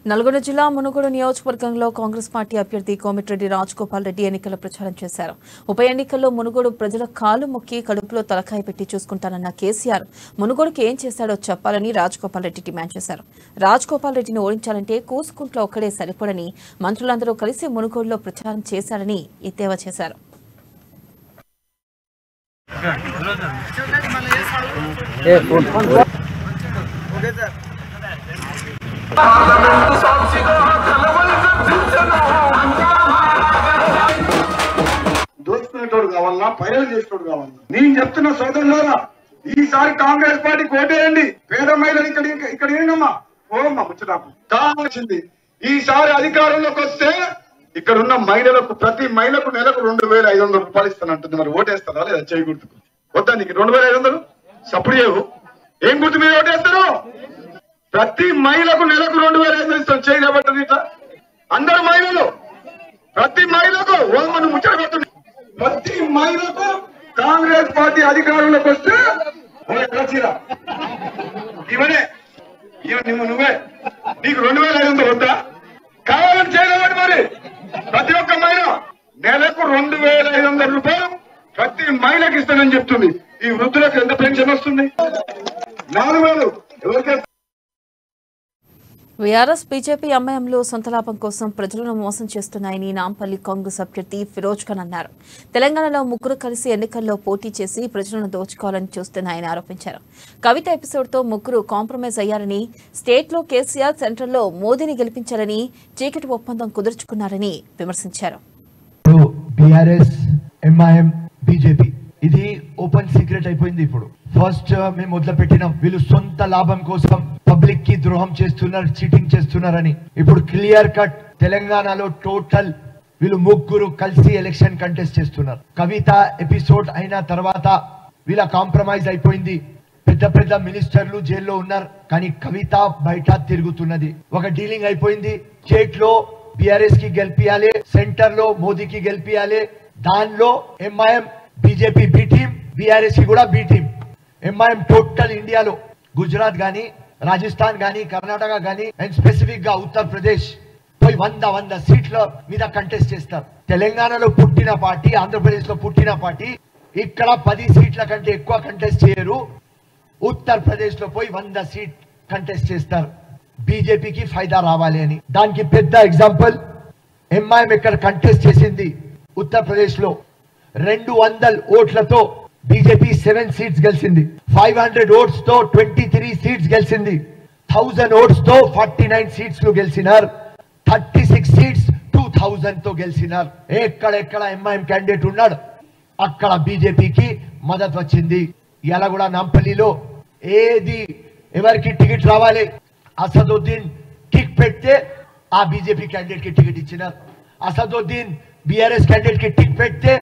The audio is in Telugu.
నల్గొండ జిల్లా మునుగోడు నియోజకవర్గంలో కాంగ్రెస్ పార్టీ అభ్యర్థి కోమటిరెడ్డి రాజగోపాల్ రెడ్డి ఎన్నికల ప్రచారం చేశారు. ఉప ఎన్నికల్లో మునుగోడు ప్రజల కాలు మొక్కి కడుపులో తలకాయ పెట్టి చూసుకుంటానన్న కేసీఆర్ మునుగోడుకి ఏం చేశాడో చెప్పాలని రాజగోపాల్ రెడ్డి డిమాండ్ చేశారు. రాజగోపాల్ రెడ్డిని ఓడించాలంటే కూసుకుంట్లో ఒక్కడే సరిపడని మంత్రులందరూ కలిసి మునుగోడులో ప్రచారం చేశారని ఎద్దేవా చేశారు. దోచుకునేటోడు కావాలన్నా పైరలు చేసేటోడు కావాలన్నా నేను చెప్తున్న సోదరులారా, ఈసారి కాంగ్రెస్ పార్టీ కోటేయండి. పేద మహిళలు ఇక్కడ ఏంటమ్మా ఓమ్మా ముచ్చటాపు కావాల్సింది. ఈసారి అధికారంలోకి వస్తే ఇక్కడ ఉన్న మహిళలకు ప్రతి మహిళకు నెలకు 2500 రూపాయలు ఇస్తానంటుంది. మరి ఓటేస్తారా లేదా? చేయి గుర్తుకు వద్దా? నీకు 2500 సప్పుడు చేయవు. ఏం గుర్తు మీరు ఓటేస్తారు? ప్రతి మహిళకు నెలకు 2500 ఇస్తాం. చేయి కాబట్టి ఇట్లా అందరు మహిళలు ప్రతి మహిళకు ఓమను ముచ్చట పెడుతుంది. ప్రతి మహిళకు కాంగ్రెస్ పార్టీ అధికారంలోకి వస్తే ఇవనే నువ్వే నీకు 2500 వద్దా? కావాలని చేయలేవాడు. మరి ప్రతి ఒక్క మహిళ నెలకు 2500 రూపాయలు ప్రతి మహిళకి ఇస్తానని చెప్తుంది. ఈ వృద్ధులకు ఎంత పెన్షన్ వస్తుంది? 4000. ఎవరికైతే వీఆర్ఎస్ బీజేపీ ఎంఐఎంలు సొంత లాభం కోసం ప్రజలను మోసం చేస్తున్నాయని నాంపల్లి కాంగ్రెస్ అభ్యర్థి ఫిరోజ్ ఖాన్ అన్నారు. తెలంగాణలో ముగ్గురు కలిసి ఎన్నికల్లో పోటీ చేసి ప్రజలను దోచుకోవాలని చూస్తున్నాయని ఆరోపించారు. కవిత ఎపిసోడ్తో ముగ్గురు కాంప్రమైజ్ అయ్యారని, స్టేట్లో కేసీఆర్, సెంట్రల్లో మోదీని గెలిపించాలని చీకటి ఒప్పందం కుదుర్చుకున్నారని విమర్శించారు. ఇది ఓపెన్ సీక్రెట్ అయిపోయింది. ఇప్పుడు ఫస్ట్ మేము మొదలు పెట్టినాం, వీళ్ళు సొంత లాభం కోసం పబ్లిక్ కి ద్రోహం చేస్తున్నారు, చీటింగ్ చేస్తున్నారని. ఇప్పుడు క్లియర్ కట్ తెలంగాణలో టోటల్ వీళ్ళు ముగ్గురు కలిసి ఎలక్షన్ కంటెస్ట్ చేస్తున్నారు. కవిత ఎపిసోడ్ అయిన తర్వాత వీళ్ళ కాంప్రమైజ్ అయిపోయింది. పెద్ద పెద్ద మినిస్టర్లు జైల్లో ఉన్నారు, కానీ కవిత బయట తిరుగుతున్నది. ఒక డీలింగ్ అయిపోయింది. స్టేట్ లో బిఆర్ఎస్ కి గెలిపియాలి, సెంటర్ లో మోదీకి గెలిపియాలి. దానిలో MIM BJP B team, BRS కి కూడా బి టీం. ఎంఐఎం టోటల్ ఇండియాలో గుజరాత్ గానీ, రాజస్థాన్ గానీ, కర్ణాటక గానీ, అండ్ స్పెసిఫిక్ గా ఉత్తరప్రదేశ్ పోయి 100 సీట్ల మీద కంటెస్ట్ చేస్తారు. తెలంగాణలో పుట్టిన పార్టీ, ఆంధ్రప్రదేశ్ లో పుట్టిన పార్టీ ఇక్కడ 10 సీట్ల కంటే ఎక్కువ కంటెస్ట్ చేయరు. ఉత్తరప్రదేశ్ లో పోయి 100 సీట్ కంటెస్ట్ చేస్తారు. బీజేపీకి ఫైదా రావాలి అని. దానికి పెద్ద ఎగ్జాంపుల్ ఎంఐఎం ఇక్కడ కంటెస్ట్ చేసింది ఉత్తరప్రదేశ్ లో 200 ఓట్లతో బీజేపీ 7 సీట్స్ గెలిచింది. 500 ఓట్స్ తో 23 సీట్స్ గెలిచింది. 1000 ఓట్స్ తో 49 సీట్స్ లో గెలిచినారు. 36 సీట్స్ 2000 తో గెలిచినారు. ఎక్కడెక్కడ ఎంఐఎం క్యాండిడేట్ ఉన్నాడు అక్కడ బీజేపీకి మద్దతు వచ్చింది. ఇలా కూడా నాంపల్లిలో ఏది ఎవరికి టికెట్ రావాలి, అసదుద్దీన్ కిక్ పెడితే ఆ బీజేపీ క్యాండిడేట్ కి టికెట్ ఇచ్చినారు. అసదుద్దీన్ బీఆర్ఎస్ క్యాండిడేట్ కి టికెట్ పెడితే